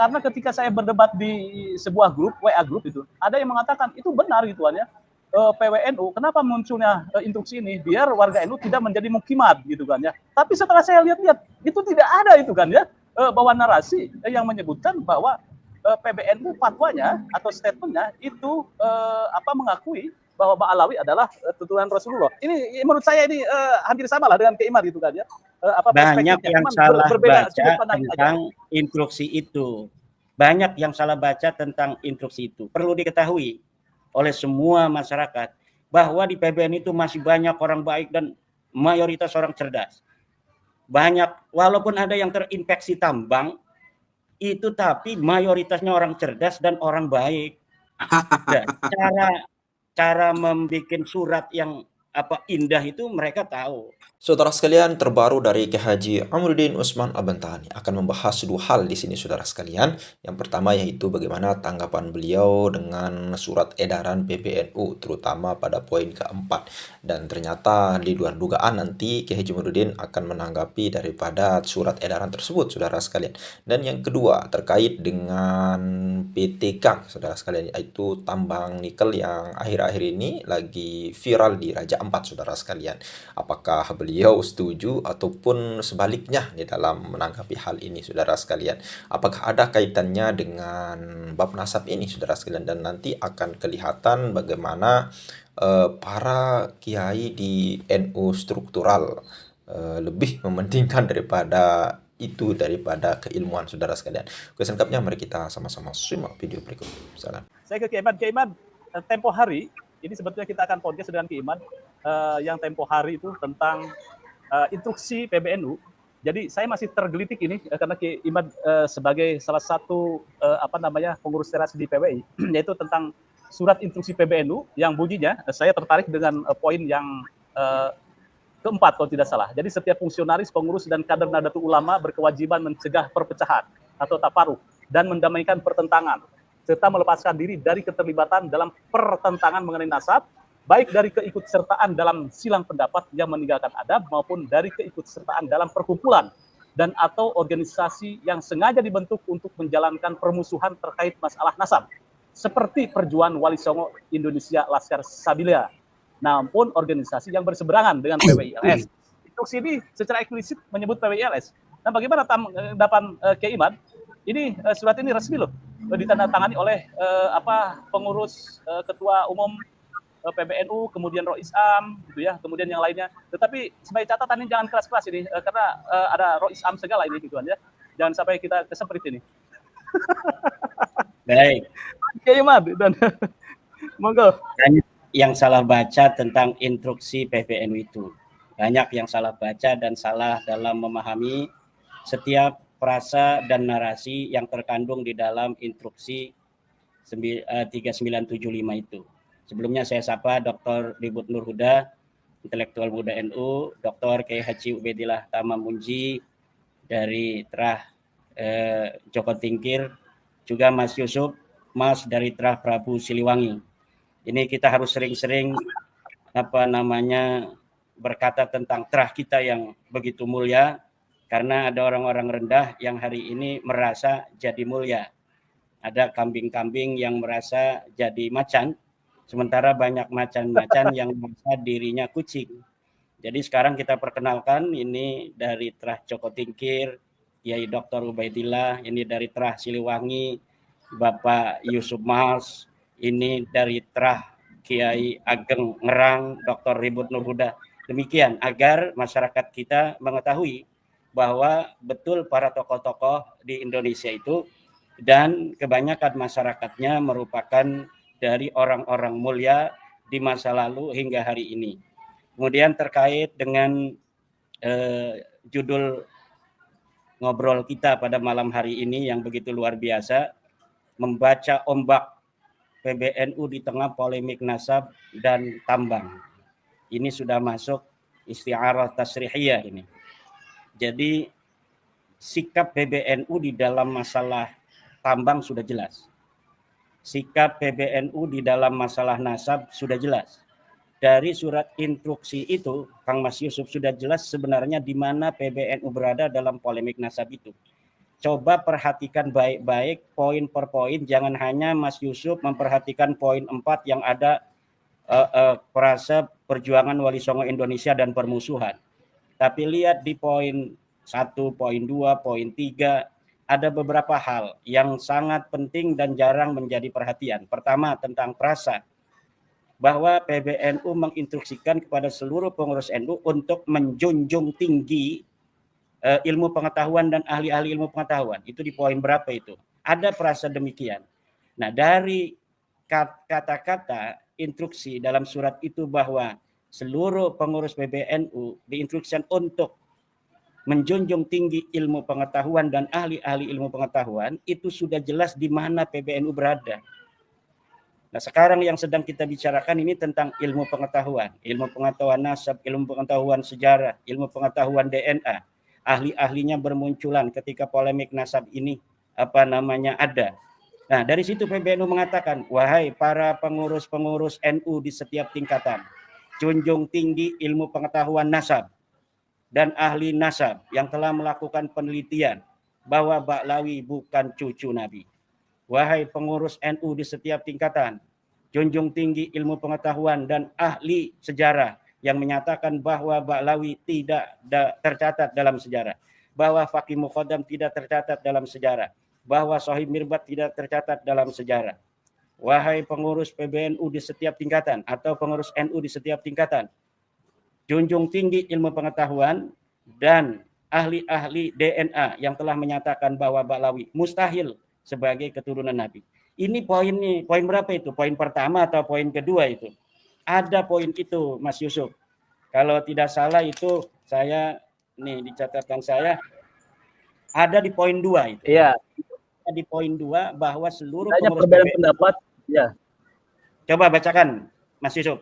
Karena ketika saya berdebat di sebuah grup, WA grup itu, ada yang mengatakan itu benar gitu kan ya. PWNU, kenapa munculnya instruksi ini? Biar warga NU tidak menjadi mukimat gitu kan ya. Tapi setelah saya lihat-lihat, itu tidak ada itu kan ya, bahwa narasi yang menyebutkan bahwa PBNU fatwanya atau statementnya itu mengakui bahwa Ba'alawi adalah turunan Rasulullah. Ini menurut saya ini hampir sama lah dengan Keiman gitu kan ya. Banyak yang salah berbeda baca tentang instruksi itu. Banyak yang salah baca tentang instruksi itu. Perlu diketahui oleh semua masyarakat bahwa di PBN itu masih banyak orang baik dan mayoritas orang cerdas. Banyak, walaupun ada yang terinfeksi tambang itu, tapi mayoritasnya orang cerdas dan orang baik. Dan cara membuat surat yang indah itu mereka tahu. Saudara sekalian, terbaru dari Kiai Haji Amruddin Utsman Abentani akan membahas dua hal di sini, saudara sekalian. Yang pertama yaitu bagaimana tanggapan beliau dengan surat edaran PBNU, terutama pada poin keempat. Dan ternyata di luar dugaan nanti Kiai Haji Amruddin akan menanggapi daripada surat edaran tersebut, saudara sekalian. Dan yang kedua terkait dengan PT Gang, saudara sekalian, yaitu tambang nikel yang akhir-akhir ini lagi viral di Raja Ampat, saudara sekalian. Apakah beliau setuju ataupun sebaliknya di dalam menanggapi hal ini, saudara sekalian? Apakah ada kaitannya dengan bab nasab ini, saudara sekalian? Dan nanti akan kelihatan bagaimana para kiai di NU struktural lebih mementingkan daripada keilmuan, saudara sekalian. Oke, selengkapnya mari kita sama-sama simak video berikut. Misalnya. Saya ke Keiman, tempo hari ini sebetulnya kita akan podcast dengan Keiman yang tempo hari itu tentang instruksi PBNU. Jadi saya masih tergelitik ini karena Keiman sebagai salah satu pengurus teras di PWI, yaitu tentang surat instruksi PBNU yang bunyinya saya tertarik dengan poin yang keempat kalau tidak salah. Jadi setiap fungsionaris, pengurus dan kader Nahdlatul Ulama berkewajiban mencegah perpecahan atau taparuh dan mendamaikan pertentangan, serta melepaskan diri dari keterlibatan dalam pertentangan mengenai nasab, baik dari keikutsertaan dalam silang pendapat yang meninggalkan adab maupun dari keikutsertaan dalam perkumpulan dan atau organisasi yang sengaja dibentuk untuk menjalankan permusuhan terkait masalah nasab, seperti Perjuangan Wali Songo Indonesia Laskar Sabila, namun organisasi yang berseberangan dengan PWILS. Instruksi ini secara eksplisit menyebut PWILS. Nah, bagaimana tanggapan Keiman? Ini surat ini resmi loh, ditandatangani oleh pengurus ketua umum PBNU, kemudian Rois Am, gitu ya, kemudian yang lainnya. Tetapi sebagai catatan ini jangan keras-keras ini, karena ada Rois Am segala ini, gitu kan ya. Jangan sampai kita kesemprit ini. Baik. Keiman dan monggo. Banyak yang salah baca tentang instruksi PBNU itu. Banyak yang salah baca dan salah dalam memahami setiap frasa dan narasi yang terkandung di dalam instruksi 3975 itu. Sebelumnya saya sapa Dr. Ribut Nur Huda, intelektual muda NU, Dr. Kiai Haji Ubaidillah Tamam Munji dari Trah Joko Tingkir, juga Mas Yusuf Mas dari Trah Prabu Siliwangi. Ini kita harus sering-sering berkata tentang trah kita yang begitu mulia, karena ada orang-orang rendah yang hari ini merasa jadi mulia. Ada kambing-kambing yang merasa jadi macan, sementara banyak macan-macan yang merasa dirinya kucing. Jadi sekarang kita perkenalkan, ini dari Trah Joko Tingkir, Kiai Dr. Ubaidillah, ini dari Trah Siliwangi, Bapak Yusuf Mas, ini dari Trah Kiai Ageng Ngerang, Dr. Ribut Nur Huda. Demikian, agar masyarakat kita mengetahui bahwa betul para tokoh-tokoh di Indonesia itu dan kebanyakan masyarakatnya merupakan dari orang-orang mulia di masa lalu hingga hari ini. Kemudian terkait dengan judul ngobrol kita pada malam hari ini yang begitu luar biasa, membaca ombak PBNU di tengah polemik nasab dan tambang. Ini sudah masuk isti'arah tasrihiyah ini. Jadi sikap PBNU di dalam masalah tambang sudah jelas. Sikap PBNU di dalam masalah nasab sudah jelas. Dari surat instruksi itu, Kang Mas Yusuf, sudah jelas sebenarnya di mana PBNU berada dalam polemik nasab itu. coba perhatikan baik-baik poin per poin, jangan hanya Mas Yusuf memperhatikan poin 4 yang ada frase perjuangan Wali Songo Indonesia dan permusuhan. Tapi lihat di poin 1, poin 2, poin 3, ada beberapa hal yang sangat penting dan jarang menjadi perhatian. Pertama, tentang frasa, bahwa PBNU menginstruksikan kepada seluruh pengurus NU untuk menjunjung tinggi ilmu pengetahuan dan ahli-ahli ilmu pengetahuan. Itu di poin berapa itu? Ada frasa demikian. Nah, dari kata-kata instruksi dalam surat itu bahwa seluruh pengurus PBNU diinstruksikan untuk menjunjung tinggi ilmu pengetahuan dan ahli-ahli ilmu pengetahuan, itu sudah jelas di mana PBNU berada. Nah, sekarang yang sedang kita bicarakan ini tentang ilmu pengetahuan nasab, ilmu pengetahuan sejarah, ilmu pengetahuan DNA. Ahli-ahlinya bermunculan ketika polemik nasab ini ada. Nah, dari situ PBNU mengatakan, wahai para pengurus-pengurus NU di setiap tingkatan, junjung tinggi ilmu pengetahuan nasab dan ahli nasab yang telah melakukan penelitian bahwa Ba'lawi bukan cucu Nabi. Wahai pengurus NU di setiap tingkatan, junjung tinggi ilmu pengetahuan dan ahli sejarah yang menyatakan bahwa Ba'lawi tidak tercatat dalam sejarah, bahwa Faqih Muqaddam tidak tercatat dalam sejarah, bahwa Sohib Mirbat tidak tercatat dalam sejarah. Wahai pengurus PBNU di setiap tingkatan atau pengurus NU di setiap tingkatan, junjung tinggi ilmu pengetahuan dan ahli-ahli DNA yang telah menyatakan bahwa Ba'lawi mustahil sebagai keturunan Nabi. Ini poin berapa itu? Poin pertama atau poin kedua itu? Ada poin itu, Mas Yusuf. Kalau tidak salah itu saya nih di catatan saya ada di poin 2 itu. Iya. Di poin 2 bahwa seluruh pengurus perbedaan pendapat. Ya. Coba bacakan, Mas Yusuf.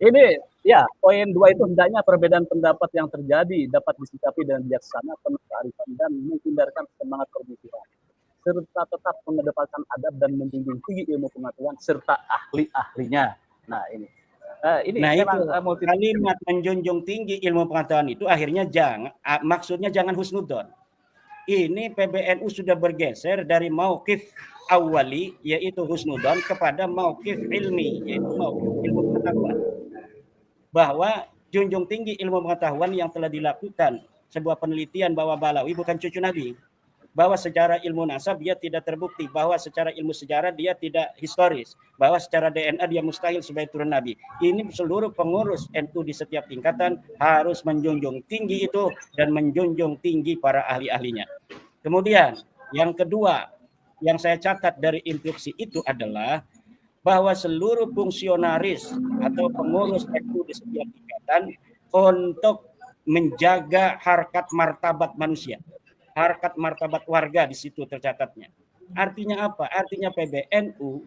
Ini ya, poin 2 itu hendaknya perbedaan pendapat yang terjadi dapat disikapi dengan bijaksana, penuh kearifan dan menghindarkan semangat permusuhan, serta tetap mengedepankan adab dan menjunjung tinggi ilmu pengetahuan serta ahli-ahlinya. Nah, ini itu kalimat menjunjung tinggi ilmu pengetahuan itu akhirnya maksudnya jangan husnudzon. Ini PBNU sudah bergeser dari mauqif awali yaitu husnudzon kepada mauqif ilmi yaitu mauqif ilmu pengetahuan. Bahwa junjung tinggi ilmu pengetahuan yang telah dilakukan sebuah penelitian bahwa Ba'lawi bukan cucu Nabi. Bahwa secara ilmu nasab dia tidak terbukti, bahwa secara ilmu sejarah dia tidak historis, bahwa secara DNA dia mustahil sebagai turun Nabi. Ini seluruh pengurus NU di setiap tingkatan harus menjunjung tinggi itu dan menjunjung tinggi para ahli-ahlinya. Kemudian yang kedua yang saya catat dari instruksi itu adalah bahwa seluruh fungsionaris atau pengurus NU di setiap tingkatan untuk menjaga harkat martabat manusia. Harkat martabat warga di situ tercatatnya. Artinya apa? Artinya PBNU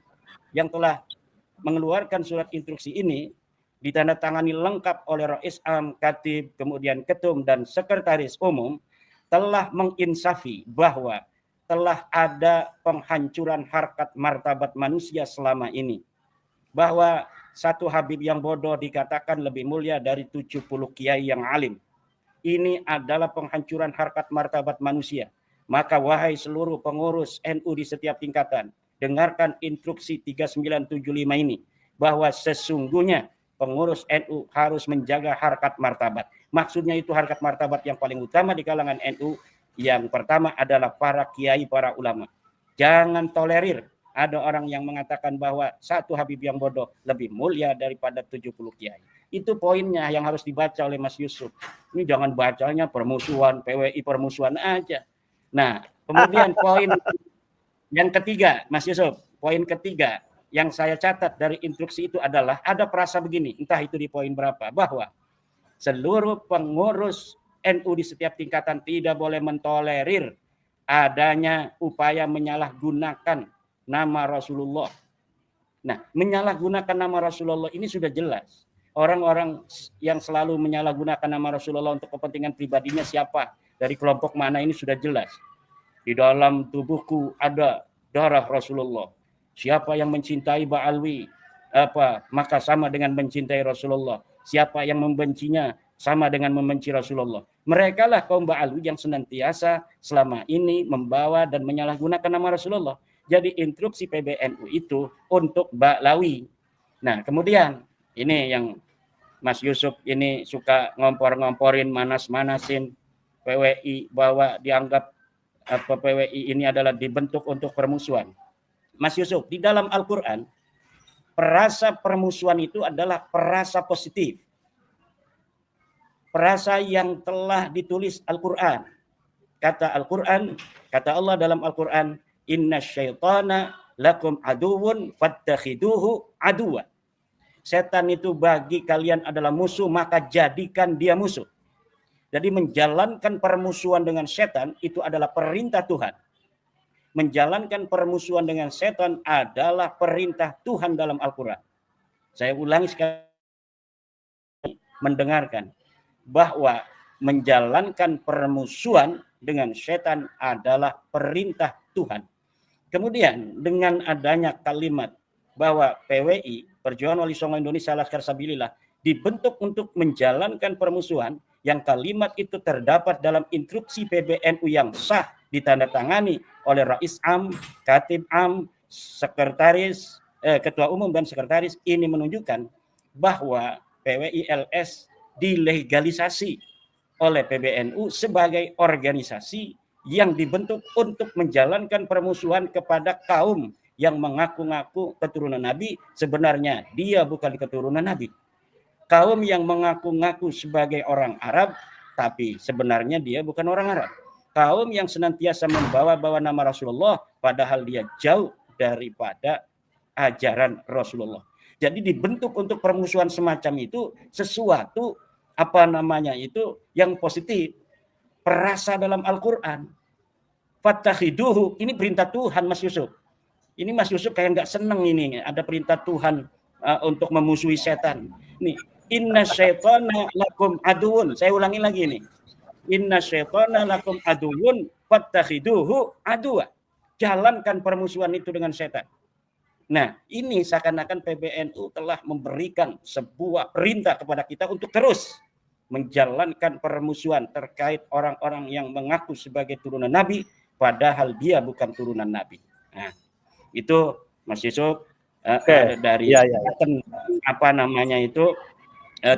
yang telah mengeluarkan surat instruksi ini ditandatangani lengkap oleh Rais Am, Khatib, kemudian Ketum dan Sekretaris Umum telah menginsafi bahwa telah ada penghancuran harkat martabat manusia selama ini. Bahwa satu Habib yang bodoh dikatakan lebih mulia dari 70 kiai yang alim. Ini adalah penghancuran harkat martabat manusia. Maka wahai seluruh pengurus NU di setiap tingkatan, dengarkan instruksi 3975 ini, bahwa sesungguhnya pengurus NU harus menjaga harkat martabat. Maksudnya itu harkat martabat yang paling utama di kalangan NU, yang pertama adalah para kiai, para ulama. Jangan tolerir ada orang yang mengatakan bahwa satu Habib yang bodoh lebih mulia daripada 70 kiai. Itu poinnya yang harus dibaca oleh Mas Yusuf. Ini jangan bacanya permusuhan, PWI permusuhan aja. Nah, kemudian poin yang ketiga, Mas Yusuf, poin ketiga yang saya catat dari instruksi itu adalah ada frasa begini, entah itu di poin berapa, bahwa seluruh pengurus NU di setiap tingkatan tidak boleh mentolerir adanya upaya menyalahgunakan nama Rasulullah. Nah, menyalahgunakan nama Rasulullah ini sudah jelas. Orang-orang yang selalu menyalahgunakan nama Rasulullah untuk kepentingan pribadinya siapa, dari kelompok mana, ini sudah jelas. Di dalam tubuhku ada darah Rasulullah. Siapa yang mencintai Ba'lawi maka sama dengan mencintai Rasulullah. Siapa yang membencinya sama dengan membenci Rasulullah. Mereka lah kaum Ba'alu yang senantiasa selama ini membawa dan menyalahgunakan nama Rasulullah. Jadi instruksi PBNU itu untuk Ba'lawi. Nah, kemudian ini yang Mas Yusuf ini suka ngompor-ngomporin, manas-manasin PWI bahwa dianggap PWI ini adalah dibentuk untuk permusuhan. Mas Yusuf, di dalam Al-Quran, perasa permusuhan itu adalah perasa positif. Perasa yang telah ditulis Al-Quran. Kata Al-Quran, kata Allah dalam Al-Quran, inna syaitana lakum aduwun fattakhiduhu aduwa. Setan itu bagi kalian adalah musuh, maka jadikan dia musuh. Jadi menjalankan permusuhan dengan setan itu adalah perintah Tuhan. Menjalankan permusuhan dengan setan adalah perintah Tuhan dalam Al-Quran. Saya ulangi sekali, mendengarkan bahwa menjalankan permusuhan dengan setan adalah perintah Tuhan. Kemudian dengan adanya kalimat bahwa PWI, Perjuangan Wali Songo Indonesia Laskar Sabilillah, dibentuk untuk menjalankan permusuhan, yang kalimat itu terdapat dalam instruksi PBNU yang sah, ditandatangani oleh Rais Am, Katib Am, Sekretaris, Ketua Umum dan Sekretaris, ini menunjukkan bahwa PWI LS dilegalisasi oleh PBNU sebagai organisasi yang dibentuk untuk menjalankan permusuhan kepada kaum yang mengaku-ngaku keturunan Nabi, sebenarnya dia bukan keturunan Nabi. Kaum yang mengaku-ngaku sebagai orang Arab, tapi sebenarnya dia bukan orang Arab. Kaum yang senantiasa membawa-bawa nama Rasulullah, padahal dia jauh daripada ajaran Rasulullah. Jadi dibentuk untuk permusuhan semacam itu sesuatu yang positif. Perasa dalam Al-Quran. Fattakhiduhu, ini perintah Tuhan, Mas Yusuf. Ini Mas Yusuf kayak nggak seneng ini, ada perintah Tuhan untuk memusuhi setan. Nih, inna syaitana lakum aduun. Saya ulangi lagi nih. Inna syaitana lakum aduun fattakhiduhu aduwa. Jalankan permusuhan itu dengan setan. Nah, ini seakan-akan PBNU telah memberikan sebuah perintah kepada kita untuk terus menjalankan permusuhan terkait orang-orang yang mengaku sebagai turunan Nabi, padahal dia bukan turunan Nabi. Nah, itu Mas Yusuf dari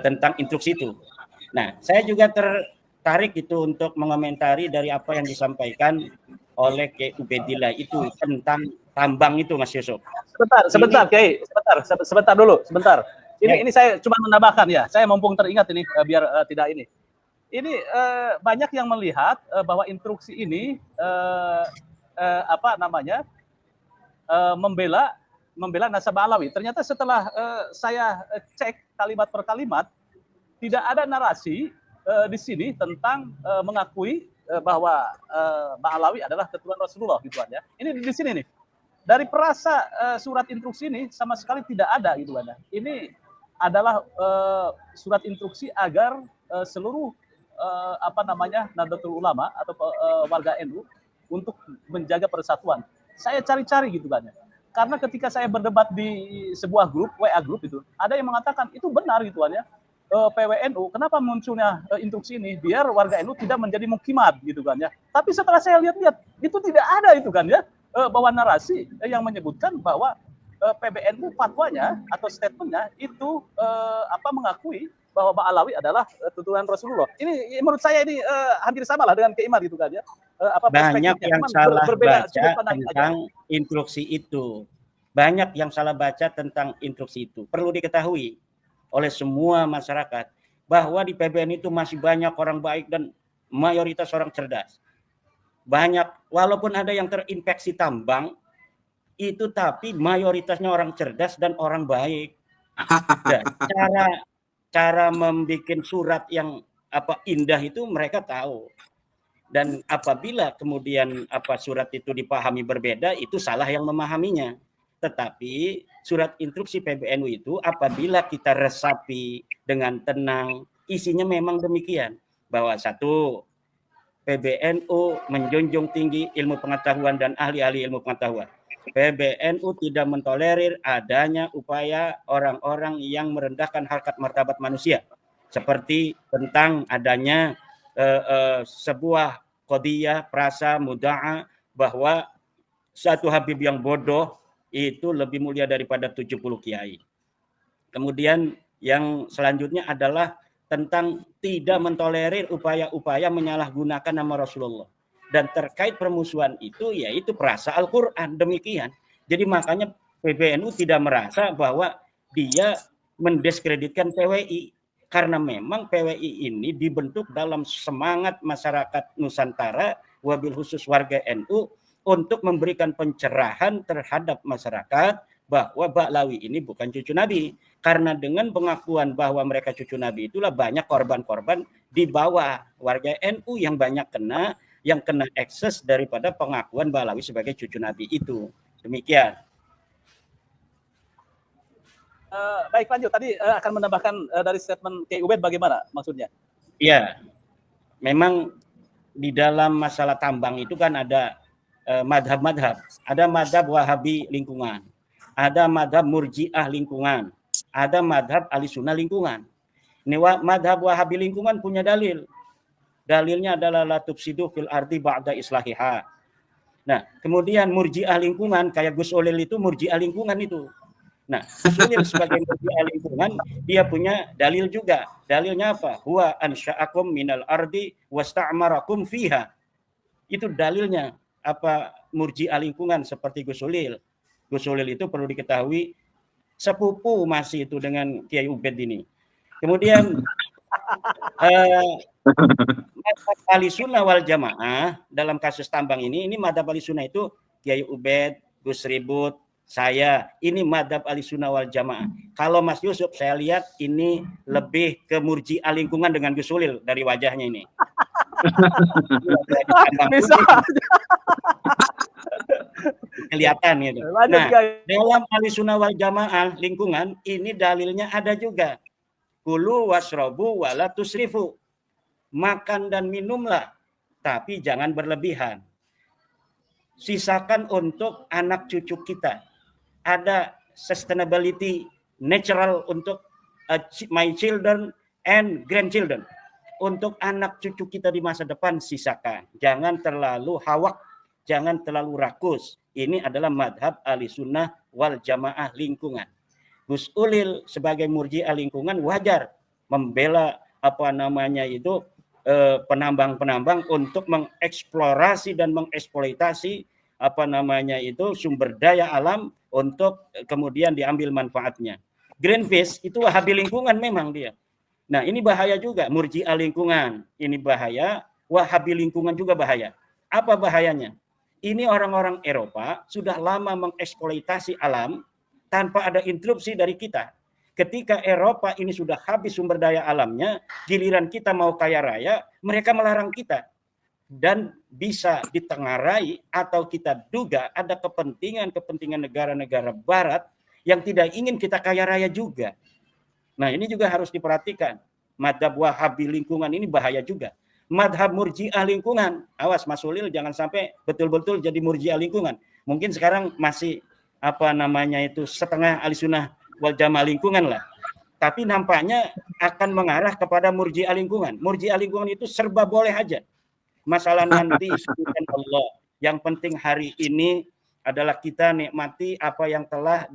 tentang instruksi itu. Nah, saya juga tertarik itu untuk mengomentari dari apa yang disampaikan oleh Kiai Ubedillah itu tentang tambang itu, Mas Yusuf. Sebentar, Kiai, sebentar dulu. Ini saya cuma menambahkan ya. Saya mumpung teringat ini biar tidak ini. Ini banyak yang melihat bahwa instruksi ini membela nasabah Alawi. Ternyata setelah saya cek kalimat per kalimat, tidak ada narasi di sini tentang mengakui bahwa Mbak Alawi adalah keturunan Rasulullah gitu kan ya. Ini di sini nih. Dari perasa surat instruksi ini sama sekali tidak ada gitu kan ya. Ini adalah surat instruksi agar seluruh Nahdlatul Ulama atau warga NU untuk menjaga persatuan. Saya cari-cari gitu kan ya. Karena ketika saya berdebat di sebuah grup, WA grup itu, ada yang mengatakan itu benar gitu kan ya. PWNU, kenapa munculnya instruksi ini? Biar warga NU tidak menjadi mukimat gitu kan ya. Tapi setelah saya lihat-lihat, itu tidak ada itu kan ya. Bahwa narasi yang menyebutkan bahwa PBNU fatwanya atau statementnya itu mengakui bahwa Mbak Alawi adalah keturunan Rasulullah. Ini menurut saya ini hampir sama lah dengan Keiman gitu kan ya. Banyak yang salah baca tentang instruksi itu. Banyak yang salah baca tentang instruksi itu. Perlu diketahui oleh semua masyarakat bahwa di PBN itu masih banyak orang baik dan mayoritas orang cerdas. Banyak, walaupun ada yang terinfeksi tambang, itu tapi mayoritasnya orang cerdas dan orang baik. Dan cara membuat surat yang indah itu mereka tahu. Dan apabila kemudian surat itu dipahami berbeda, itu salah yang memahaminya. Tetapi surat instruksi PBNU itu apabila kita resapi dengan tenang, isinya memang demikian. Bahwa satu, PBNU menjunjung tinggi ilmu pengetahuan dan ahli-ahli ilmu pengetahuan. PBNU tidak mentolerir adanya upaya orang-orang yang merendahkan harkat martabat manusia. seperti tentang adanya sebuah qadiyah prasa muda'a bahwa satu Habib yang bodoh itu lebih mulia daripada 70 kiai. Kemudian yang selanjutnya adalah tentang tidak mentolerir upaya-upaya menyalahgunakan nama Rasulullah. Dan terkait permusuhan itu, yaitu perasa Al-Quran. Demikian. Jadi makanya PBNU tidak merasa bahwa dia mendiskreditkan PWI. Karena memang PWI ini dibentuk dalam semangat masyarakat Nusantara, wabil khusus warga NU, untuk memberikan pencerahan terhadap masyarakat bahwa Ba'lawi ini bukan cucu Nabi. Karena dengan pengakuan bahwa mereka cucu Nabi itulah banyak korban-korban di bawah warga NU yang banyak kena ekses daripada pengakuan Ba'lawi sebagai cucu Nabi itu. Demikian. Baik, lanjut. Tadi akan menambahkan dari statement Kiai Ubed bagaimana maksudnya? Iya, memang di dalam masalah tambang itu kan ada madhab-madhab. Ada madhab Wahabi lingkungan, ada madhab Murji'ah lingkungan, ada madhab Ahlussunnah lingkungan. Ini madhab Wahabi lingkungan punya dalil. Dalilnya adalah la tufsidu fil ardi ba'da islahiha. Nah, kemudian Murji'ah lingkungan kayak Gus Olil itu Murji'ah lingkungan itu. Nah, Gus Olil sebagai Murji'ah lingkungan dia punya dalil juga. Dalilnya apa? Huwa ansha'akum minal ardi wasta'marakum fiha. Itu dalilnya. Apa Murji'ah lingkungan seperti Gus Olil. Gus Olil itu perlu diketahui sepupu masih itu dengan Kiai Ubed ini. Kemudian madhab Ahlussunnah wal Jamaah dalam kasus tambang ini madhab Ahlussunnah itu Kiai Ubed, Gus Ribut, saya, ini madhab Ahlussunnah wal Jamaah. Kalau Mas Yusuf saya lihat ini lebih ke Murji'ah lingkungan dengan Gus Olil dari wajahnya ini. Bisa. Kelihatan gitu. Lanjut, nah, dalam Ahlussunnah wal Jamaah lingkungan ini dalilnya ada juga. Kulu wasrobu wala tusrifu. Makan dan minumlah, tapi jangan berlebihan. Sisakan untuk anak cucu kita. Ada sustainability natural untuk my children and grandchildren. Untuk anak cucu kita di masa depan sisakan. Jangan terlalu hawak, jangan terlalu rakus. Ini adalah madhab Ahlussunnah wal Jamaah lingkungan. Gus Olil sebagai Murji'ah lingkungan wajar membela penambang-penambang untuk mengeksplorasi dan mengeksploitasi sumber daya alam untuk kemudian diambil manfaatnya. Greenpeace itu Wahabi lingkungan memang dia. Nah, ini bahaya juga Murji'ah lingkungan. Ini bahaya, Wahabi lingkungan juga bahaya. Apa bahayanya? Ini orang-orang Eropa sudah lama mengeksploitasi alam tanpa ada interupsi dari kita. Ketika Eropa ini sudah habis sumber daya alamnya, giliran kita mau kaya raya, mereka melarang kita. Dan bisa ditengarai atau kita duga ada kepentingan negara-negara barat yang tidak ingin kita kaya raya juga. Nah, ini juga harus diperhatikan. Madhab Wahabi lingkungan ini bahaya juga. Madhab Murji'ah lingkungan, awas Mas Olil jangan sampai betul-betul jadi Murji'ah lingkungan. Mungkin sekarang masih setengah Ahlussunnah wal Jamaah lingkungan lah. Tapi nampaknya akan mengarah kepada Murji'ah lingkungan. Murji'ah lingkungan itu serba boleh aja. Masalah nanti sebutkan Allah. Yang penting hari ini adalah kita nikmati apa yang telah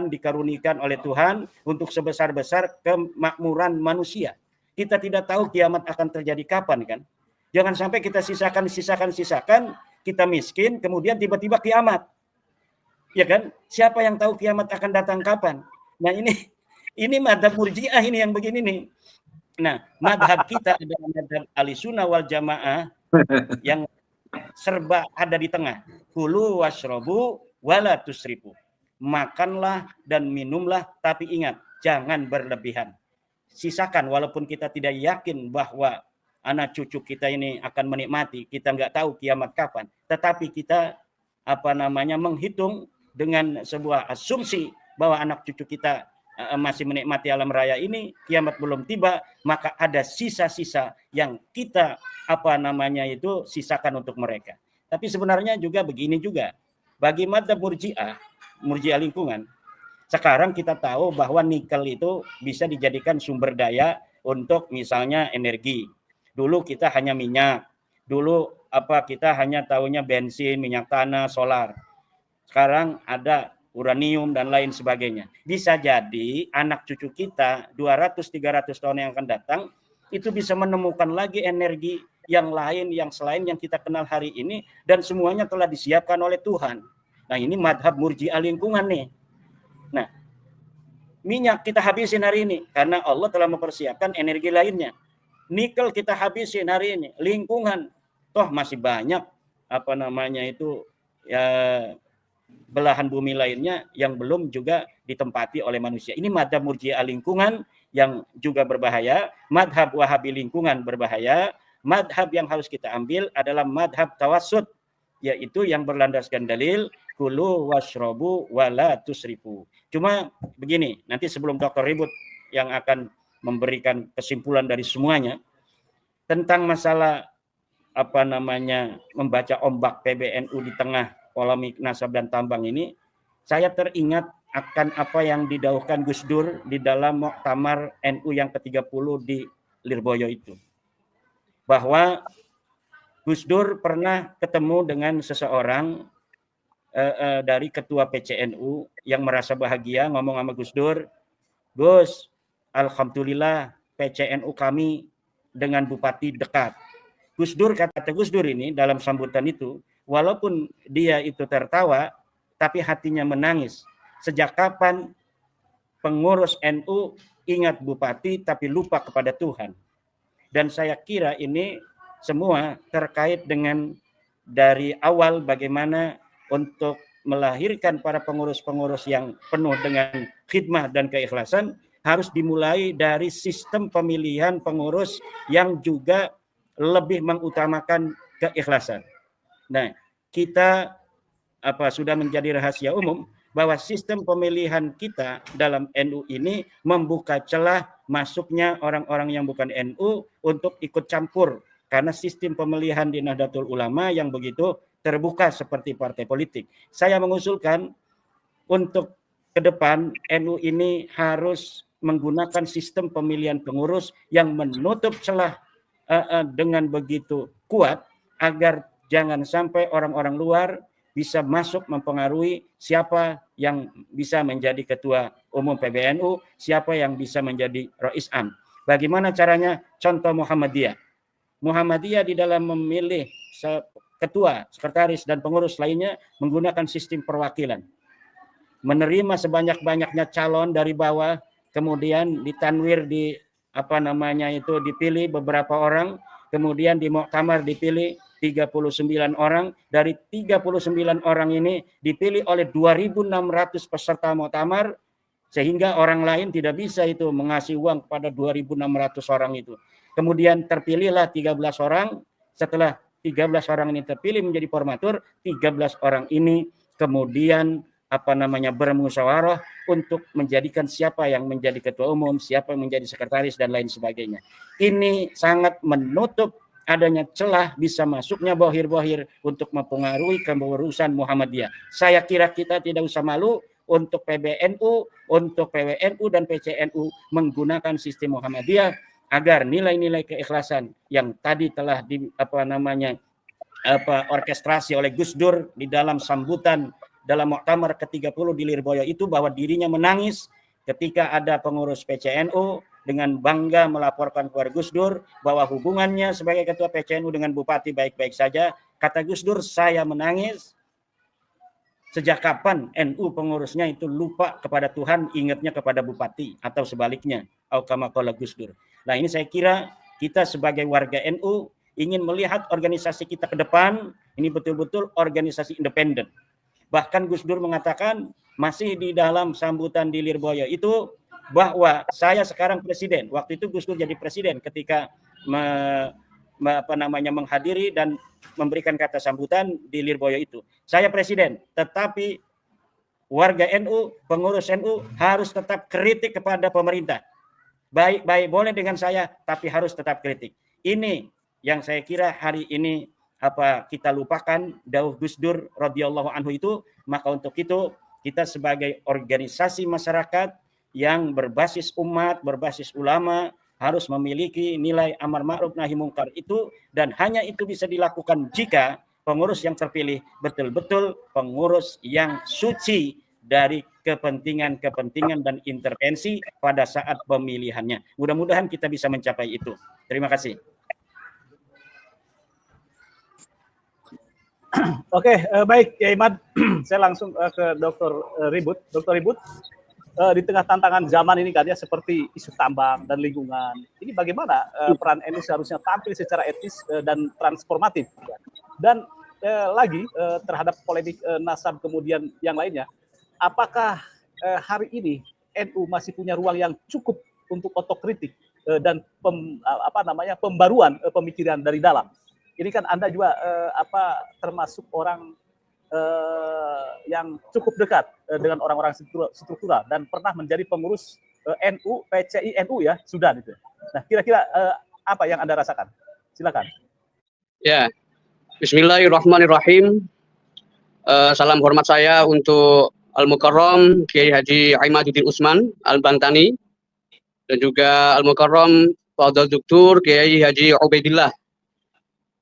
dikarunikan oleh Tuhan untuk sebesar-besar kemakmuran manusia. Kita tidak tahu kiamat akan terjadi kapan kan. Jangan sampai kita sisakan, kita miskin, kemudian tiba-tiba kiamat. Ya kan? Siapa yang tahu kiamat akan datang kapan? Nah, ini madhab Murji'ah ini yang begini nih. Nah, madhab kita adalah madhab Ahlussunnah wal Jamaah yang serba ada di tengah. Kulu wasrobu wala tusrifu. Makanlah dan minumlah, tapi ingat, jangan berlebihan. Sisakan, walaupun kita tidak yakin bahwa anak cucu kita ini akan menikmati, kita nggak tahu kiamat kapan, tetapi kita menghitung dengan sebuah asumsi bahwa anak cucu kita masih menikmati alam raya ini, kiamat belum tiba, maka ada sisa-sisa yang kita sisakan untuk mereka. Tapi sebenarnya juga begini juga, bagi madhab Murji'ah lingkungan, Sekarang kita tahu bahwa nikel itu bisa dijadikan sumber daya untuk misalnya energi. Dulu kita hanya minyak. Dulu kita hanya tahunya bensin, minyak tanah, solar. Sekarang ada uranium dan lain sebagainya. Bisa jadi anak cucu kita 200-300 tahun yang akan datang itu bisa menemukan lagi energi yang lain, yang selain yang kita kenal hari ini, dan semuanya telah disiapkan oleh Tuhan. Nah, ini madhab murji'ah lingkungan nih. Nah, minyak kita habisin hari ini karena Allah telah mempersiapkan energi lainnya. Nikel kita habisin hari ini, lingkungan. Toh masih banyak belahan bumi lainnya yang belum juga ditempati oleh manusia. Ini madhab murji'ah lingkungan yang juga berbahaya, madhab wahabi lingkungan berbahaya. Madhab yang harus kita ambil adalah madhab tawassut, yaitu yang berlandaskan dalil kulu washrobu wala tusrifu. Cuma begini, nanti sebelum Dr. Ribut yang akan memberikan kesimpulan dari semuanya tentang masalah membaca ombak PBNU di tengah polemik nasab dan tambang ini, saya teringat akan apa yang didauhkan Gus Dur di dalam Muktamar NU yang ke-30 di Lirboyo itu. Bahwa Gus Dur pernah ketemu dengan seseorang dari ketua PCNU yang merasa bahagia, ngomong sama Gus Dur, Gus, alhamdulillah PCNU kami dengan Bupati dekat. Gus Dur, kata Gus Dur ini dalam sambutan itu, walaupun dia itu tertawa, tapi hatinya menangis. Sejak kapan pengurus NU ingat Bupati tapi lupa kepada Tuhan? Dan saya kira ini semua terkait dengan dari awal bagaimana untuk melahirkan para pengurus-pengurus yang penuh dengan khidmah dan keikhlasan harus dimulai dari sistem pemilihan pengurus yang juga lebih mengutamakan keikhlasan. Nah, kita sudah menjadi rahasia umum bahwa sistem pemilihan kita dalam NU ini membuka celah masuknya orang-orang yang bukan NU untuk ikut campur, karena sistem pemilihan di Nahdlatul Ulama yang begitu terbuka seperti partai politik. Saya mengusulkan untuk ke depan NU ini harus menggunakan sistem pemilihan pengurus yang menutup celah dengan begitu kuat agar jangan sampai orang-orang luar bisa masuk mempengaruhi siapa yang bisa menjadi ketua umum PBNU, siapa yang bisa menjadi Rais Am. Bagaimana caranya? Contoh Muhammadiyah. Muhammadiyah di dalam memilih ketua, sekretaris, dan pengurus lainnya menggunakan sistem perwakilan. Menerima sebanyak-banyaknya calon dari bawah, kemudian ditanwir dipilih beberapa orang, kemudian di muktamar dipilih 39 orang. Dari 39 orang ini dipilih oleh 2.600 peserta muktamar, sehingga orang lain tidak bisa itu mengasih uang kepada 2.600 orang itu. Kemudian terpilihlah 13 orang. Setelah 13 orang ini terpilih menjadi formatur, 13 orang ini kemudian bermusyawarah untuk menjadikan siapa yang menjadi ketua umum, siapa yang menjadi sekretaris, dan lain sebagainya. Ini sangat menutup adanya celah bisa masuknya bohir-bohir untuk mempengaruhi kepengurusan Muhammadiyah. Saya kira kita tidak usah malu untuk PBNU, untuk PWNU dan PCNU menggunakan sistem Muhammadiyah agar nilai-nilai keikhlasan yang tadi telah orkestrasi oleh Gus Dur di dalam sambutan dalam Muktamar ke-30 di Lirboyo itu, bahwa dirinya menangis ketika ada pengurus PCNU dengan bangga melaporkan kepada Gus Dur bahwa hubungannya sebagai ketua PCNU dengan Bupati baik-baik saja. Kata Gus Dur, saya menangis. Sejak kapan NU pengurusnya itu lupa kepada Tuhan, ingatnya kepada Bupati, atau sebaliknya, kama qala Gus Dur. Nah, ini saya kira kita sebagai warga NU ingin melihat organisasi kita ke depan ini betul-betul organisasi independen. Bahkan Gus Dur mengatakan masih di dalam sambutan di Lirboyo itu bahwa saya sekarang presiden. Waktu itu Gus Dur jadi presiden ketika menghadiri dan memberikan kata sambutan di Lirboyo itu. Saya presiden, tetapi warga NU, pengurus NU harus tetap kritik kepada pemerintah. Baik-baik boleh dengan saya, tapi harus tetap kritik. Ini yang saya kira hari ini kita lupakan dauh Gus Dur radhiyallahu anhu itu. Maka untuk itu Kita sebagai organisasi masyarakat yang berbasis umat, berbasis ulama, harus memiliki nilai amar ma'ruf nahi mungkar itu, dan hanya itu bisa dilakukan jika pengurus yang terpilih betul-betul pengurus yang suci dari kepentingan-kepentingan dan intervensi pada saat pemilihannya. Mudah-mudahan kita bisa mencapai itu. Terima kasih. Oke, baik ya Imad. Saya langsung ke Dr. Ribut. Dr. Ribut, di tengah tantangan zaman ini kan ya, seperti isu tambang dan lingkungan, ini bagaimana peran NU seharusnya tampil secara etis dan transformatif, dan lagi terhadap polemik Nasab kemudian yang lainnya, apakah hari ini NU masih punya ruang yang cukup untuk otokritik dan pembaruan pemikiran dari dalam? Ini kan Anda juga termasuk orang yang cukup dekat dengan orang-orang struktural dan pernah menjadi pengurus NU, PCI NU ya, Sudan itu. Nah, kira-kira apa yang Anda rasakan? Silakan. Ya, Bismillahirrahmanirrahim. Salam hormat saya untuk Al-Mukarram Kiai Haji Imaduddin Usman Al-Bantani, dan juga Al-Mukarram Fadil Duktur Kiai Haji Ubaidillah,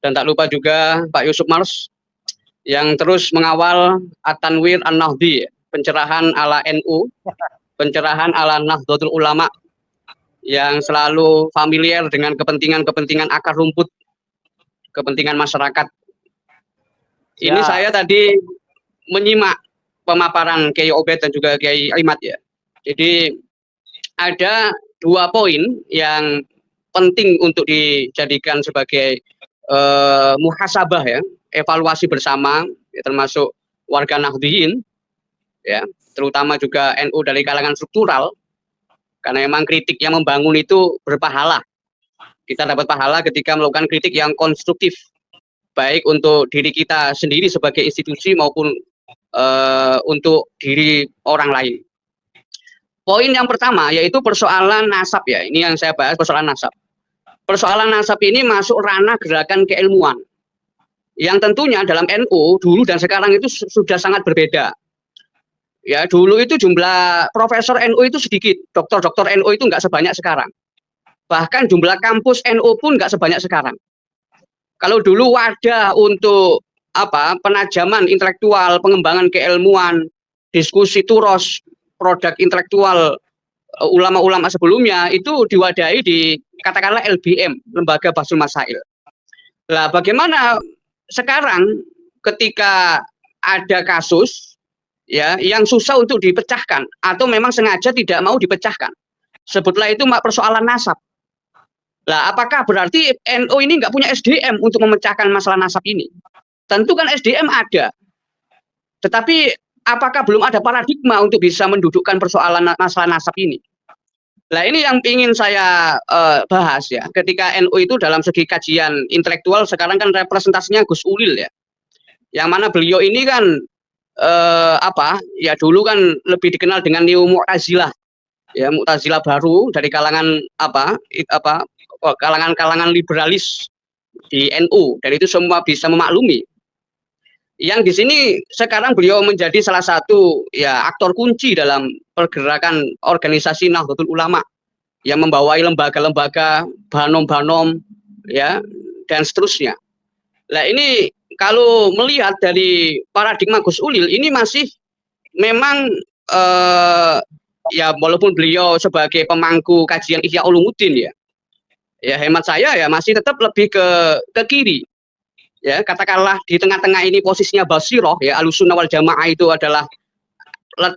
dan tak lupa juga Pak Yusuf Mars yang terus mengawal At-Tanwir An-Nahdi, pencerahan ala NU, pencerahan ala Nahdlatul Ulama, yang selalu familiar dengan kepentingan-kepentingan akar rumput, kepentingan masyarakat. Ini saya tadi menyimak pemaparan Kiai Obed dan juga Kiai Imad ya. Jadi ada 2 poin yang penting untuk dijadikan sebagai muhasabah ya, evaluasi bersama, ya, termasuk warga Nahdliyin ya, terutama juga NU dari kalangan struktural, karena memang kritik yang membangun itu berpahala. Kita dapat pahala ketika melakukan kritik yang konstruktif, baik untuk diri kita sendiri sebagai institusi maupun untuk diri orang lain. Poin yang pertama yaitu persoalan nasab ya, ini yang saya bahas, persoalan nasab. Persoalan nasab ini masuk ranah gerakan keilmuan, yang tentunya dalam NU dulu dan sekarang itu sudah sangat berbeda. Ya, dulu itu jumlah profesor NU itu sedikit, dokter-dokter NU itu nggak sebanyak sekarang. Bahkan jumlah kampus NU pun nggak sebanyak sekarang. Kalau dulu wadah untuk penajaman intelektual, pengembangan keilmuan, diskusi turos, produk intelektual ulama-ulama sebelumnya itu diwadahi di katakanlah LBM, Lembaga Bahsul Masail. Nah, bagaimana sekarang ketika ada kasus ya yang susah untuk dipecahkan atau memang sengaja tidak mau dipecahkan, sebutlah itu persoalan nasab. Lah, apakah berarti NU ini nggak punya SDM untuk memecahkan masalah nasab ini? Tentu kan SDM ada, tetapi apakah belum ada paradigma untuk bisa mendudukkan persoalan masalah nasab ini? Nah, ini yang ingin saya bahas ya. Ketika NU itu dalam segi kajian intelektual sekarang kan representasinya Gus Ulil ya, yang mana beliau ini kan ya dulu kan lebih dikenal dengan Neo Mu'tazilah ya, Mu'tazilah baru dari kalangan kalangan liberalis di NU, dan itu semua bisa memaklumi. Yang di sini sekarang beliau menjadi salah satu ya aktor kunci dalam pergerakan organisasi Nahdlatul Ulama yang membawai lembaga-lembaga, banom-banom ya dan seterusnya. Nah, ini kalau melihat dari paradigma Gus Ulil ini masih memang ya walaupun beliau sebagai pemangku kajian Ihya Ulumuddin ya hemat saya ya masih tetap lebih ke kiri. Ya, katakanlah di tengah-tengah ini posisinya Basiroh ya, Ahlussunnah wal Jamaah itu adalah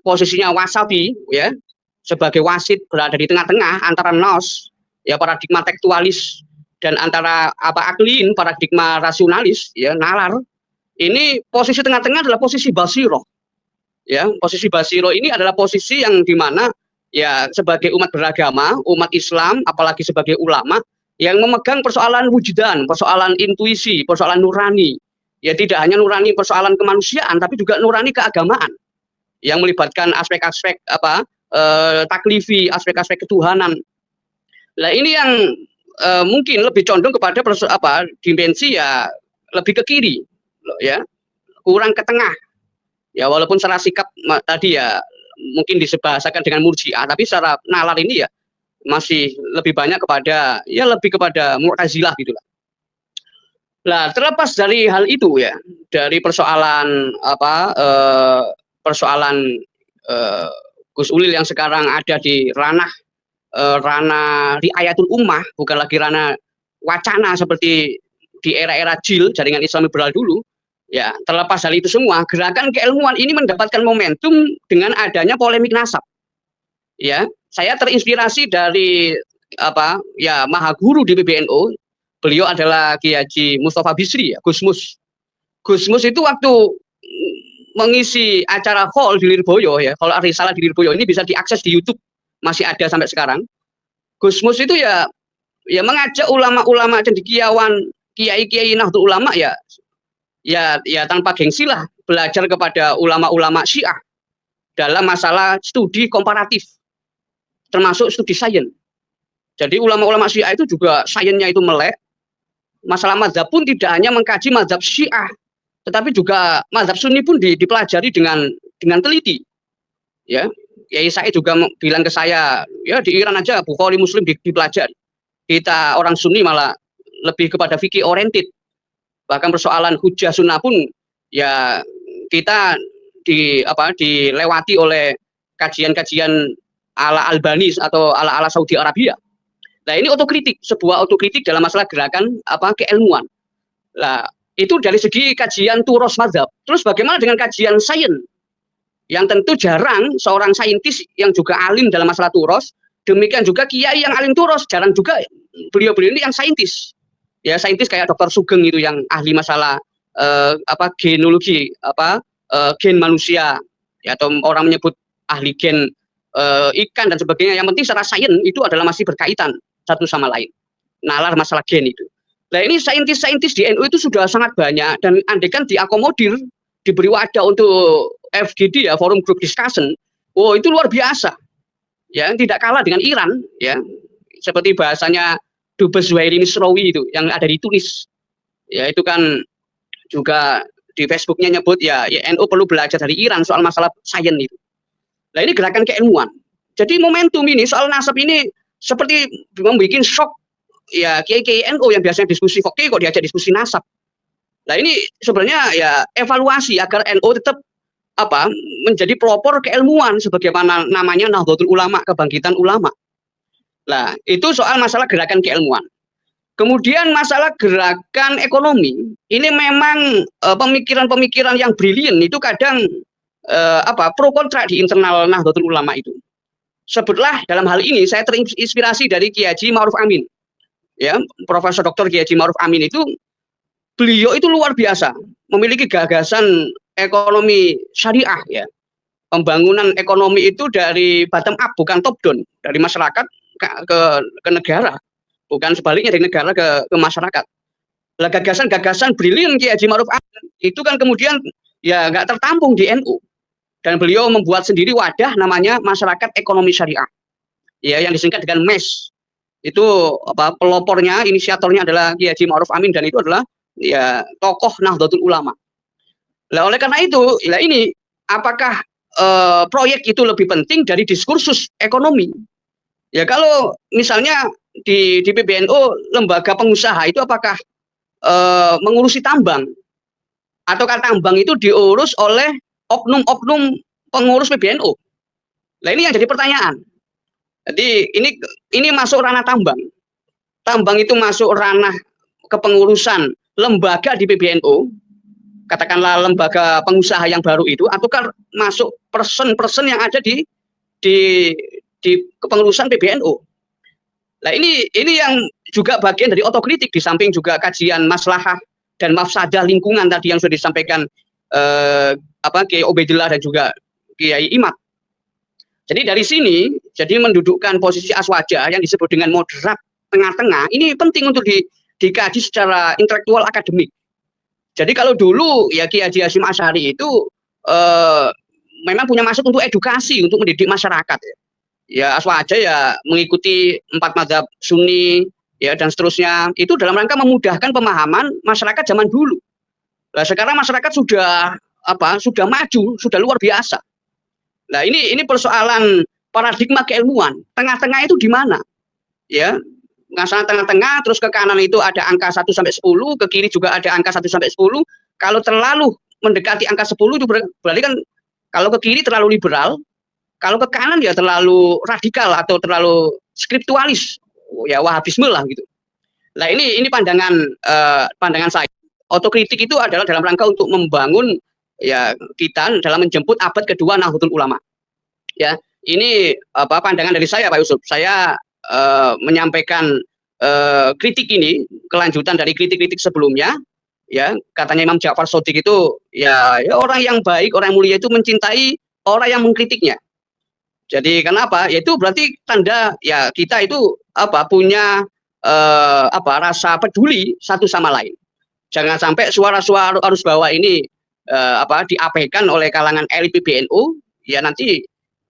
posisinya wasabi ya, sebagai wasit berada di tengah-tengah antara nos ya, paradigma tekstualis, dan antara aklin, paradigma rasionalis ya, nalar. Ini posisi tengah-tengah adalah posisi Basiroh ya. Posisi Basiroh ini adalah posisi yang dimana ya sebagai umat beragama, umat Islam, apalagi sebagai ulama yang memegang persoalan wujudan, persoalan intuisi, persoalan nurani. Ya, tidak hanya nurani persoalan kemanusiaan, tapi juga nurani keagamaan yang melibatkan aspek-aspek taklifi, aspek-aspek ketuhanan. Nah, ini yang mungkin lebih condong kepada dimensi ya lebih ke kiri, ya, kurang ke tengah. Ya walaupun secara sikap tadi ya mungkin disebahasakan dengan murji'ah, tapi secara nalar ini ya masih lebih banyak kepada ya lebih kepada Mu'tazilah gitu lah. Nah, terlepas dari hal itu ya, dari persoalan persoalan Gus Ulil yang sekarang ada di ranah riayatul ummah, bukan lagi ranah wacana seperti di era-era JIL, jaringan Islam liberal dulu. Ya, terlepas dari itu semua, gerakan keilmuan ini mendapatkan momentum dengan adanya polemik nasab. Ya, saya terinspirasi dari maha guru di PBNU. Beliau adalah Kiai Haji Mustafa Bisri, ya, Gusmus. Gusmus itu waktu mengisi acara hall di Lirboyo, ya, kalau Risalah di Lirboyo ini bisa diakses di YouTube, masih ada sampai sekarang. Gusmus itu ya mengajak ulama-ulama cendekiawan, kiai-kiai Nahdlatul Ulama ya tanpa gengsi lah belajar kepada ulama-ulama Syiah dalam masalah studi komparatif, termasuk studi sains. Jadi ulama-ulama Syiah itu juga sainsnya itu melek. Masalah mazhab pun tidak hanya mengkaji mazhab Syiah, tetapi juga mazhab Sunni pun dipelajari dengan teliti. Ya, Kiai Said juga bilang ke saya, ya di Iran aja Bukhari Muslim dipelajari. Kita orang Sunni malah lebih kepada fikih oriented. Bahkan persoalan hujjah sunnah pun ya kita dilewati oleh kajian-kajian ala Albani atau ala Saudi Arabia. Nah, ini otokritik, sebuah otokritik dalam masalah gerakan keilmuan. Nah, itu dari segi kajian turos mazhab. Terus bagaimana dengan kajian sains? Yang tentu jarang seorang saintis yang juga alim dalam masalah turos, demikian juga kiai yang alim turos, jarang juga beliau-beliau ini yang saintis. Ya, saintis kayak Dr. Sugeng itu yang ahli masalah genologi, gen manusia, ya, atau orang menyebut ahli gen ikan dan sebagainya. Yang penting secara sains itu adalah masih berkaitan satu sama lain. Nalar masalah gen itu. Nah, ini saintis-saintis di NU itu sudah sangat banyak, dan andaikan diakomodir, diberi wadah untuk FGD ya, forum group discussion, itu luar biasa. Ya, tidak kalah dengan Iran, ya. Seperti bahasanya Dubes Zuhairi Misrawi itu yang ada di Tunis. Ya, itu kan juga di Facebooknya nyebut ya NU perlu belajar dari Iran soal masalah sains itu. Nah, ini gerakan keilmuan. Jadi momentum ini soal nasab ini seperti membuat shock ya kiai NU yang biasanya diskusi fikih kok diajak diskusi nasab. Nah, ini sebenarnya ya evaluasi agar NU tetap menjadi pelopor keilmuan sebagaimana namanya Nahdlatul Ulama, kebangkitan ulama. Nah, itu soal masalah gerakan keilmuan. Kemudian masalah gerakan ekonomi, ini memang pemikiran-pemikiran yang brilian itu kadang pro kontra di internal Nahdlatul Ulama itu. Sebutlah dalam hal ini saya terinspirasi dari Kiai Haji Ma'ruf Amin. Ya, Profesor Dr. Kiai Haji Ma'ruf Amin itu beliau itu luar biasa, memiliki gagasan ekonomi syariah, ya. Pembangunan ekonomi itu dari bottom up, bukan top down, dari masyarakat ke negara, bukan sebaliknya dari negara ke masyarakat. Lah, gagasan-gagasan brilian Kiai Haji Ma'ruf Amin itu kan kemudian ya nggak tertampung di NU, dan beliau membuat sendiri wadah namanya Masyarakat Ekonomi Syariah, ya, yang disingkat dengan MES. Itu pelopornya, inisiatornya adalah Kiai Haji Ma'ruf Amin, dan itu adalah ya tokoh Nahdlatul Ulama. Lah, oleh karena itu, lah ini apakah proyek itu lebih penting dari diskursus ekonomi? Ya, kalau misalnya di PBNU lembaga pengusaha itu apakah mengurusi tambang, ataukah tambang itu diurus oleh oknum-oknum pengurus PBNU? Nah, ini yang jadi pertanyaan. Jadi ini masuk ranah tambang. Tambang itu masuk ranah kepengurusan lembaga di PBNU, katakanlah lembaga pengusaha yang baru itu, ataukah masuk person-person yang ada di kepengurusan PBNU. Nah, ini yang juga bagian dari otokritik, di samping juga kajian maslahah dan mafsadah lingkungan tadi yang sudah disampaikan Kiai Ubaidillah dan juga Kiai Imad. Jadi dari sini, jadi mendudukkan posisi Aswaja yang disebut dengan moderat tengah-tengah, ini penting untuk dikaji secara intelektual akademik. Jadi kalau dulu ya Kiai Haji Hasyim Asy'ari itu memang punya maksud untuk edukasi, untuk mendidik masyarakat. Ya, Aswaja ya mengikuti 4 mazhab Sunni, ya, dan seterusnya. Itu dalam rangka memudahkan pemahaman masyarakat zaman dulu. Nah, sekarang masyarakat sudah sudah maju, sudah luar biasa. Nah, ini persoalan paradigma keilmuan. Tengah-tengah itu di mana? Ya, masalah tengah-tengah, terus ke kanan itu ada angka 1 sampai 10, ke kiri juga ada angka 1 sampai 10. Kalau terlalu mendekati angka 10 itu berarti kan kalau ke kiri terlalu liberal, kalau ke kanan ya terlalu radikal atau terlalu skriptualis. Ya wahabisme lah gitu. Nah, ini pandangan saya. Otokritik itu adalah dalam rangka untuk membangun ya kita dalam menjemput abad kedua Nahdlatul Ulama. Ya, ini pandangan dari saya, Pak Yusuf. Saya menyampaikan kritik ini kelanjutan dari kritik-kritik sebelumnya. Ya, katanya Imam Ja'far Shadiq itu ya orang yang baik, orang yang mulia itu mencintai orang yang mengkritiknya. Jadi kenapa? Yaitu berarti tanda ya kita itu punya rasa peduli satu sama lain. Jangan sampai suara-suara arus bawah ini diabaikan oleh kalangan elit PBNU, ya nanti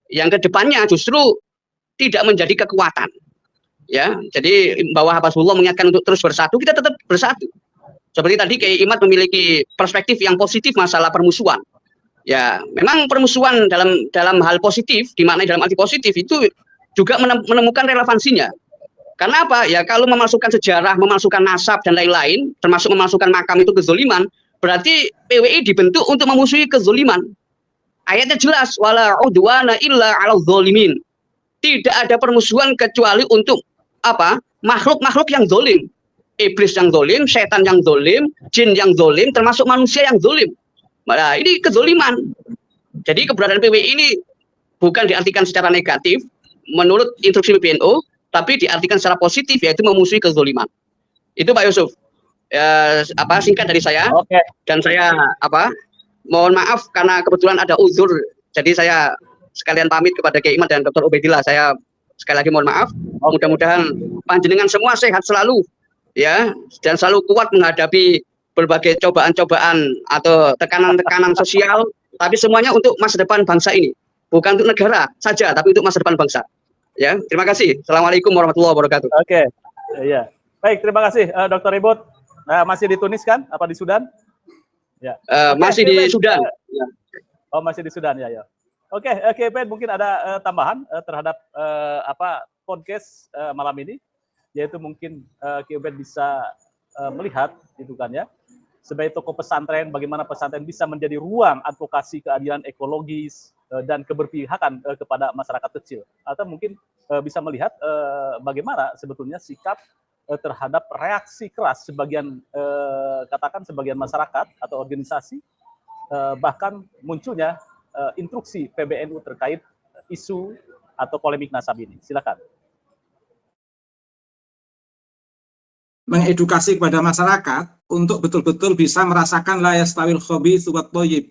yang kedepannya justru tidak menjadi kekuatan. Ya, jadi bahwa Habibullah mengingatkan untuk terus bersatu, kita tetap bersatu. Seperti tadi Kiai Imad memiliki perspektif yang positif masalah permusuhan. Ya, memang permusuhan dalam hal positif, dimaknai dalam arti positif itu juga menemukan relevansinya. Karena apa? Ya kalau memasukkan sejarah, memasukkan nasab dan lain-lain, termasuk memasukkan makam itu kezoliman, berarti PWI dibentuk untuk memusuhi kezoliman. Ayatnya jelas, wala udwana illa 'alal zalimin. Tidak ada permusuhan kecuali untuk makhluk-makhluk yang zolim. Iblis yang zolim, setan yang zolim, jin yang zolim, termasuk manusia yang zolim. Nah, ini kezoliman. Jadi keberadaan PWI ini bukan diartikan secara negatif menurut instruksi PBNU, tapi diartikan secara positif, yaitu memusuhi kezoliman. Itu Pak Yusuf. Singkat dari saya. Oke. Dan saya mohon maaf karena kebetulan ada uzur. Jadi saya sekalian pamit kepada Kiai Imad dan Dr. Ubaidillah. Saya sekali lagi mohon maaf. Mudah-mudahan panjenengan semua sehat selalu, ya, dan selalu kuat menghadapi berbagai cobaan-cobaan atau tekanan-tekanan sosial, tapi semuanya untuk masa depan bangsa ini, bukan untuk negara saja, tapi untuk masa depan bangsa. Ya, terima kasih. Assalamualaikum warahmatullahi wabarakatuh. Oke, iya. Baik, terima kasih, Dr. Ribut. Masih di Tunis kan? Apa di Sudan? Ya. Masih di Sudan. Oh, masih di Sudan, ya. Oke, Ben, mungkin ada tambahan terhadap podcast malam ini, yaitu mungkin Ben bisa melihat, gitu kan ya, sebagai tokoh pesantren, bagaimana pesantren bisa menjadi ruang advokasi keadilan ekologis dan keberpihakan kepada masyarakat kecil. Atau mungkin bisa melihat bagaimana sebetulnya sikap terhadap reaksi keras sebagian masyarakat atau organisasi, bahkan munculnya instruksi PBNU terkait isu atau polemik nasab ini. Silakan. Mengedukasi kepada masyarakat untuk betul-betul bisa merasakan la yastawil khabitsu wat thayyib.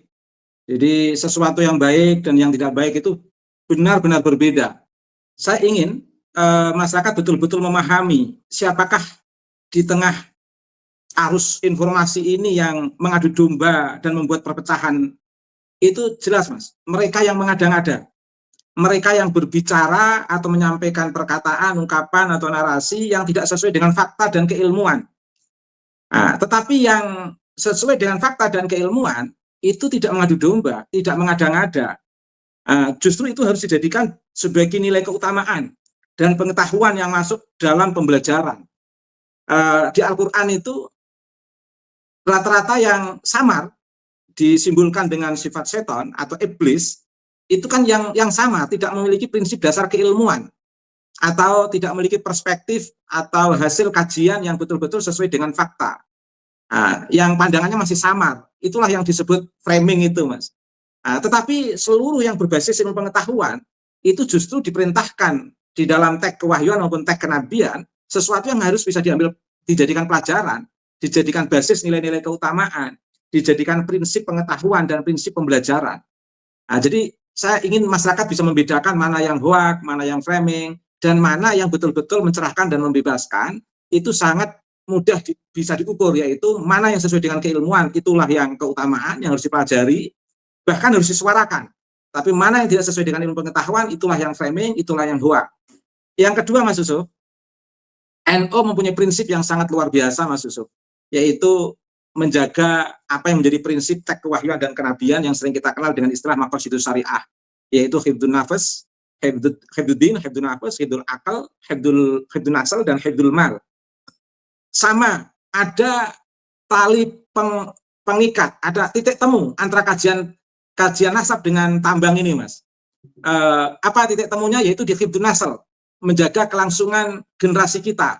Jadi sesuatu yang baik dan yang tidak baik itu benar-benar berbeda. Saya ingin masyarakat betul-betul memahami siapakah di tengah arus informasi ini yang mengadu domba dan membuat perpecahan. Itu jelas, Mas. Mereka yang mengada-ngada. Mereka yang berbicara atau menyampaikan perkataan, ungkapan, atau narasi yang tidak sesuai dengan fakta dan keilmuan. Nah, tetapi yang sesuai dengan fakta dan keilmuan, itu tidak mengadu domba, tidak mengada-ngada. Justru itu harus dijadikan sebagai nilai keutamaan dan pengetahuan yang masuk dalam pembelajaran. Di Al-Quran itu, rata-rata yang samar, disimbolkan dengan sifat setan atau iblis, itu kan yang sama, tidak memiliki prinsip dasar keilmuan atau tidak memiliki perspektif atau hasil kajian yang betul-betul sesuai dengan fakta. Yang pandangannya masih samar, itulah yang disebut framing itu, Mas. Tetapi seluruh yang berbasis ilmu pengetahuan itu justru diperintahkan di dalam teks kewahyuan maupun teks kenabian, sesuatu yang harus bisa dijadikan pelajaran, dijadikan basis nilai-nilai keutamaan, dijadikan prinsip pengetahuan dan prinsip pembelajaran. Jadi saya ingin masyarakat bisa membedakan mana yang hoak, mana yang framing, dan mana yang betul-betul mencerahkan dan membebaskan. Itu sangat mudah bisa diukur, yaitu mana yang sesuai dengan keilmuan, itulah yang keutamaan yang harus dipelajari, bahkan harus disuarakan. Tapi mana yang tidak sesuai dengan ilmu pengetahuan, itulah yang framing, itulah yang hoak. Yang kedua, Mas Yusuf, NU mempunyai prinsip yang sangat luar biasa, Mas Yusuf, yaitu menjaga apa yang menjadi prinsip teks kewahyuan dan kenabian yang sering kita kenal dengan istilah maqasidus syariah, yaitu hifdzun nafas, hifdzuddin, hifdzun nafas, hifdzul akal, hifdzun asal, dan hifdzul mal. Sama, ada tali pengikat, ada titik temu antara kajian nasab dengan tambang ini, Mas. Apa titik temunya? Yaitu di hifdzun nasal, menjaga kelangsungan generasi kita.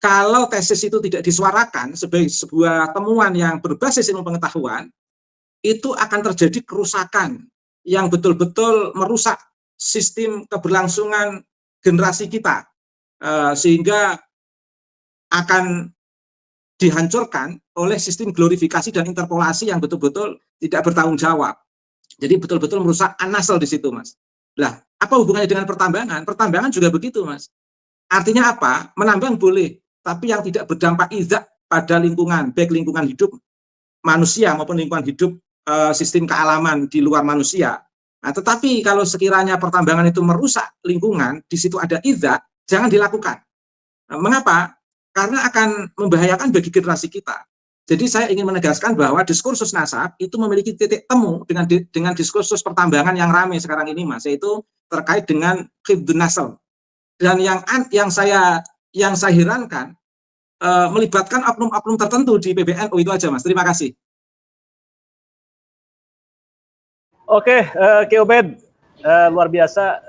Kalau tesis itu tidak disuarakan sebagai sebuah temuan yang berbasis ilmu pengetahuan, itu akan terjadi kerusakan yang betul-betul merusak sistem keberlangsungan generasi kita, sehingga akan dihancurkan oleh sistem glorifikasi dan interpolasi yang betul-betul tidak bertanggung jawab. Jadi betul-betul merusak an-nasl di situ, Mas. Lah, apa hubungannya dengan pertambangan? Pertambangan juga begitu, Mas. Artinya apa? Menambang boleh, tapi yang tidak berdampak izak pada lingkungan, baik lingkungan hidup manusia maupun lingkungan hidup sistem kealaman di luar manusia. Nah, tetapi kalau sekiranya pertambangan itu merusak lingkungan, di situ ada izak, jangan dilakukan. Nah, mengapa? Karena akan membahayakan bagi generasi kita. Jadi saya ingin menegaskan bahwa diskursus nasab itu memiliki titik temu dengan diskursus pertambangan yang ramai sekarang ini, Mas, yaitu terkait dengan hifdzun nasl. Dan yang saya herankan melibatkan oknum-oknum tertentu di PBNU. Itu aja, Mas. Terima kasih. Oke, Ki Ubed, luar biasa.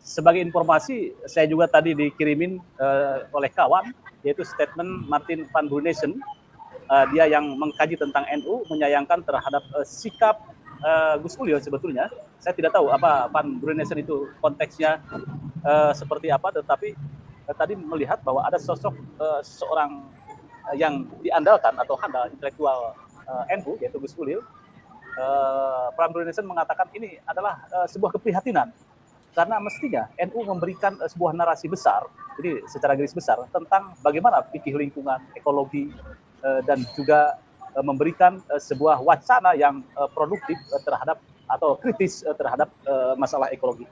Sebagai informasi, saya juga tadi dikirimin oleh kawan, yaitu statement Martin van Brunessen. Dia yang mengkaji tentang NU, menyayangkan terhadap sikap Gus Mulyo sebetulnya. Saya tidak tahu apa Van Brunessen itu konteksnya seperti apa, tetapi tadi melihat bahwa ada sosok seorang yang diandalkan atau handal intelektual NU, yaitu Gus Mulyo. Van Brunessen mengatakan ini adalah sebuah keprihatinan, karena mestinya NU memberikan sebuah narasi besar, jadi secara garis besar, tentang bagaimana fikih lingkungan, ekologi, dan juga memberikan sebuah wacana yang produktif terhadap atau kritis terhadap masalah ekologi.